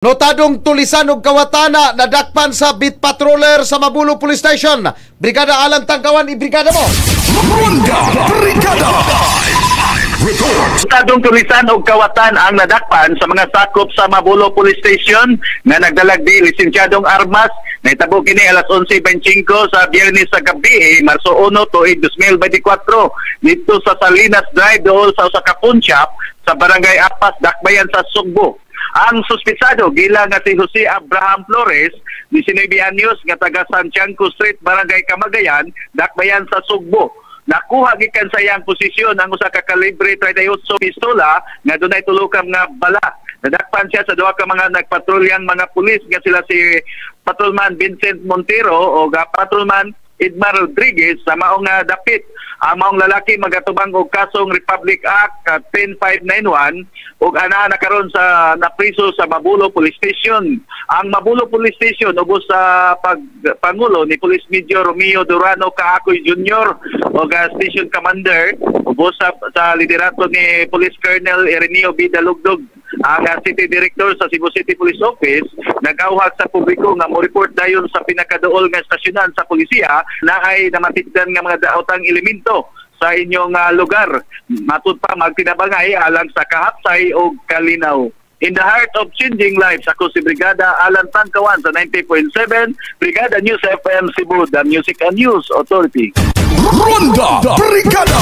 Notadong tulisan og kawatana nadakpan sa beat patroller sa Mabulo Police Station. Brigada Alan Tangkawan, ibrigada mo. Ronda Brigada. Notadong tulisan og kawatan ang nadakpan sa mga sakop sa Mabulo Police Station nga nagdalag di lisensyadong armas. Nahitabo kini alas 11:25 sa Biyernes sa gabi, Marso 1 tuig 2024 dito sa Salinas Drive dool sa usa ka pawn shop sa Barangay Apas, Dakbayan sa Sugbo. Ang suspitsado gila nga si Jose Abraham Flores, 19 anyos, nga taga Santiago Street, Barangay Camagayan, Dakbayan sa Sugbo. Nakuha gikan sa iyang posisyon ang usa ka kalibre 38 pistola nga dunay tulo ka nga bala. Nadakpan siya sa duha ka mga nagpatrulyang mga pulis nga sila si Patrolman Vincent Montero o Patrolman Edmar Rodriguez sa maong dapit. Ang maong lalaki magatubang og kasong Republic Act 10591 ug ana karon sa napriso sa Mabulo Police Station. Ang Mabulo Police Station ubos sa pangulo ni Police Major Romeo Durano Kaakoy Jr. ug Station Commander ubos sa liderato ni Police Colonel Ireneo B. Dalugdog. Ang City Director sa Cebu City Police Office nag-auhag sa publiko nga mo report dayon sa pinakaduol nga estasyonan sa pulisya na ay namatikdan nga mga daotang elemento sa inyong lugar. Matud pa magtinabangay alang sa kahapsay o kalinaw. In the heart of changing lives, ako si Brigada Alan Tangkawan sa 90.7 Brigada News FM Cebu, the Music and News Authority. Ronda Brigada.